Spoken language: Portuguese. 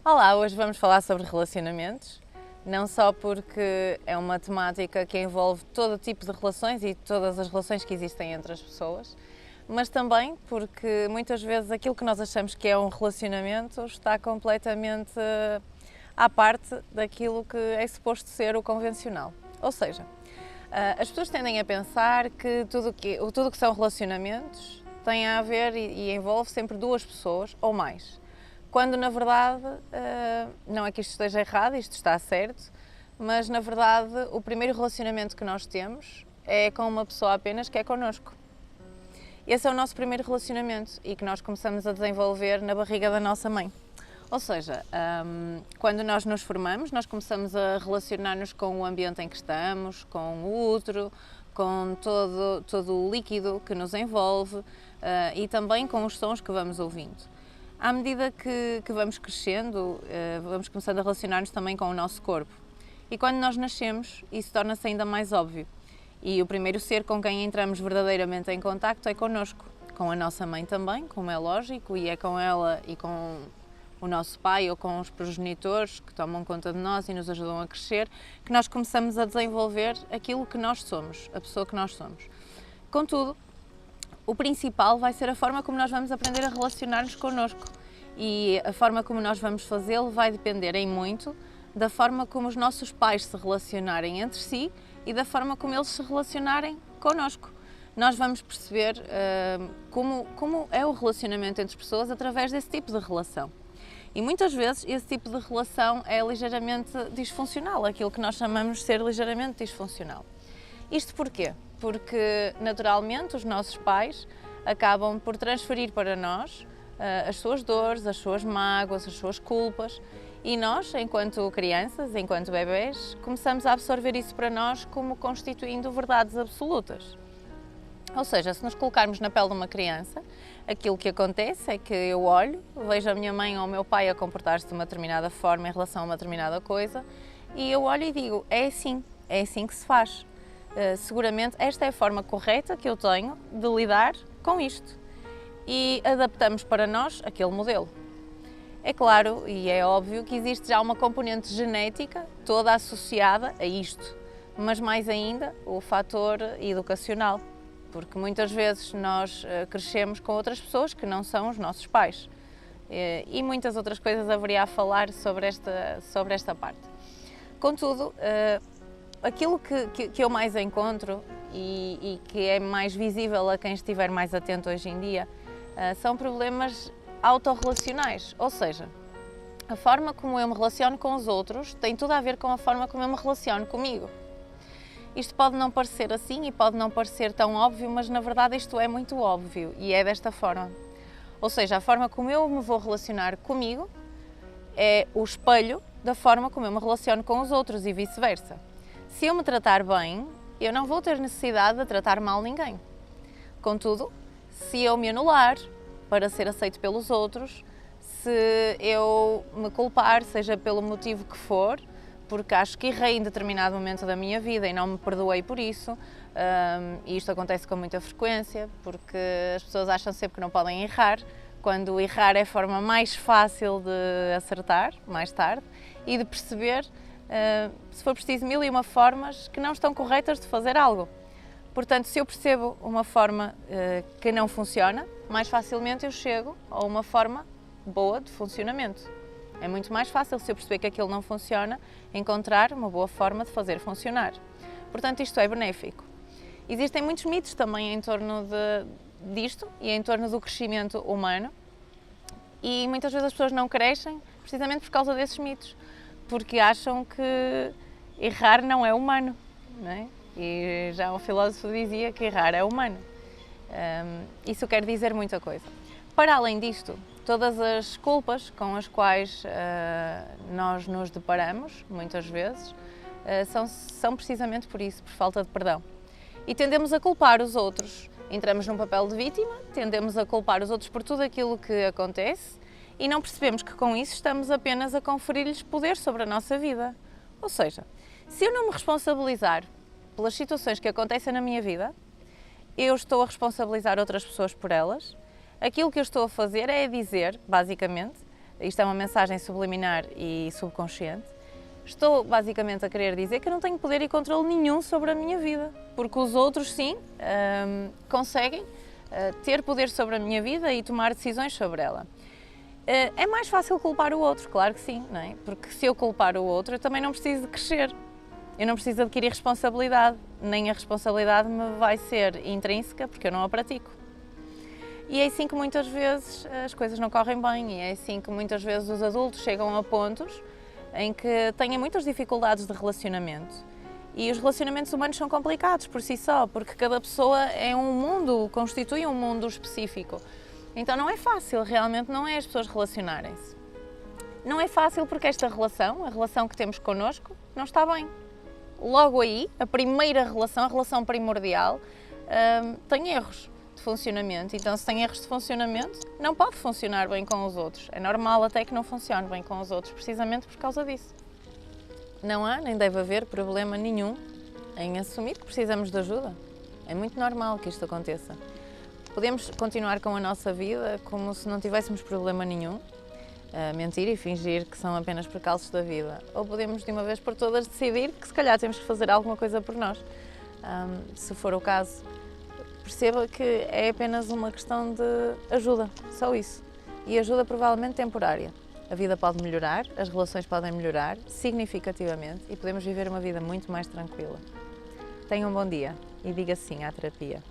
Olá, hoje vamos falar sobre relacionamentos, não só porque é uma temática que envolve todo tipo de relações e todas as relações que existem entre as pessoas, mas também porque muitas vezes aquilo que nós achamos que é um relacionamento está completamente à parte daquilo que é suposto ser o convencional. Ou seja, as pessoas tendem a pensar que tudo que são relacionamentos tem a ver e envolve sempre duas pessoas ou mais. Quando na verdade, não é que isto esteja errado, isto está certo, mas na verdade o primeiro relacionamento que nós temos é com uma pessoa apenas, que é connosco. Esse é o nosso primeiro relacionamento e que nós começamos a desenvolver na barriga da nossa mãe. Ou seja, quando nós nos formamos, nós começamos a relacionar-nos com o ambiente em que estamos, com o útero, com todo o líquido que nos envolve e também com os sons que vamos ouvindo. À medida que vamos crescendo, vamos começando a relacionar-nos também com o nosso corpo. E quando nós nascemos, isso torna-se ainda mais óbvio. E o primeiro ser com quem entramos verdadeiramente em contacto é connosco. Com a nossa mãe também, como é lógico, e é com ela e com o nosso pai ou com os progenitores que tomam conta de nós e nos ajudam a crescer, que nós começamos a desenvolver aquilo que nós somos, a pessoa que nós somos. Contudo, o principal vai ser a forma como nós vamos aprender a relacionar-nos connosco e a forma como nós vamos fazê-lo vai depender em muito da forma como os nossos pais se relacionarem entre si e da forma como eles se relacionarem connosco. Nós vamos perceber como é o relacionamento entre pessoas através desse tipo de relação. E muitas vezes esse tipo de relação é ligeiramente disfuncional, aquilo que nós chamamos de ser ligeiramente disfuncional. Isto porquê? Porque, naturalmente, os nossos pais acabam por transferir para nós as suas dores, as suas mágoas, as suas culpas e nós, enquanto crianças, enquanto bebés, começamos a absorver isso para nós como constituindo verdades absolutas. Ou seja, se nos colocarmos na pele de uma criança, aquilo que acontece é que eu olho, vejo a minha mãe ou o meu pai a comportar-se de uma determinada forma em relação a uma determinada coisa e eu olho e digo, é assim que se faz. Seguramente esta é a forma correta que eu tenho de lidar com isto e adaptamos para nós aquele modelo. É claro e é óbvio que existe já uma componente genética toda associada a isto, mas mais ainda o fator educacional, porque muitas vezes nós crescemos com outras pessoas que não são os nossos pais e muitas outras coisas haveria a falar sobre esta parte. Contudo, aquilo que eu mais encontro e que é mais visível a quem estiver mais atento hoje em dia são problemas autorrelacionais, ou seja, a forma como eu me relaciono com os outros tem tudo a ver com a forma como eu me relaciono comigo. Isto pode não parecer assim e pode não parecer tão óbvio, mas na verdade isto é muito óbvio e é desta forma. Ou seja, a forma como eu me vou relacionar comigo é o espelho da forma como eu me relaciono com os outros e vice-versa. Se eu me tratar bem, eu não vou ter necessidade de tratar mal ninguém. Contudo, se eu me anular para ser aceito pelos outros, se eu me culpar, seja pelo motivo que for, porque acho que errei em determinado momento da minha vida e não me perdoei por isso, e isto acontece com muita frequência, porque as pessoas acham sempre que não podem errar, quando errar é a forma mais fácil de acertar, mais tarde, e de perceber, se for preciso, mil e uma formas que não estão corretas de fazer algo. Portanto, se eu percebo uma forma que não funciona, mais facilmente eu chego a uma forma boa de funcionamento. É muito mais fácil, se eu perceber que aquilo não funciona, encontrar uma boa forma de fazer funcionar. Portanto, isto é benéfico. Existem muitos mitos também em torno disto e em torno do crescimento humano e muitas vezes as pessoas não crescem precisamente por causa desses mitos, porque acham que errar não é humano, não é? E já um filósofo dizia que errar é humano. Isso quer dizer muita coisa. Para além disto, todas as culpas com as quais nós nos deparamos, muitas vezes, são precisamente por isso, por falta de perdão. E tendemos a culpar os outros. Entramos num papel de vítima, tendemos a culpar os outros por tudo aquilo que acontece e não percebemos que com isso estamos apenas a conferir-lhes poder sobre a nossa vida. Ou seja, se eu não me responsabilizar pelas situações que acontecem na minha vida, eu estou a responsabilizar outras pessoas por elas. Aquilo que eu estou a fazer é dizer, basicamente, isto é uma mensagem subliminar e subconsciente, estou basicamente a querer dizer que eu não tenho poder e controle nenhum sobre a minha vida, porque os outros sim conseguem ter poder sobre a minha vida e tomar decisões sobre ela. É mais fácil culpar o outro, claro que sim, não é? Porque se eu culpar o outro, eu também não preciso de crescer. Eu não preciso adquirir responsabilidade, nem a responsabilidade me vai ser intrínseca, porque eu não a pratico. E é assim que muitas vezes as coisas não correm bem, e é assim que muitas vezes os adultos chegam a pontos em que têm muitas dificuldades de relacionamento. E os relacionamentos humanos são complicados por si só, porque cada pessoa é um mundo, constitui um mundo específico. Então não é fácil, realmente não é as pessoas relacionarem-se. Não é fácil porque esta relação, a relação que temos connosco, não está bem. Logo aí, a primeira relação, a relação primordial, tem erros de funcionamento. Então, se tem erros de funcionamento, não pode funcionar bem com os outros. É normal até que não funcione bem com os outros, precisamente por causa disso. Não há, nem deve haver problema nenhum em assumir que precisamos de ajuda. É muito normal que isto aconteça. Podemos continuar com a nossa vida como se não tivéssemos problema nenhum, mentir e fingir que são apenas percalços da vida. Ou podemos, de uma vez por todas, decidir que se calhar temos que fazer alguma coisa por nós. Se for o caso, perceba que é apenas uma questão de ajuda, só isso. E ajuda provavelmente temporária. A vida pode melhorar, as relações podem melhorar significativamente e podemos viver uma vida muito mais tranquila. Tenha um bom dia e diga sim à terapia.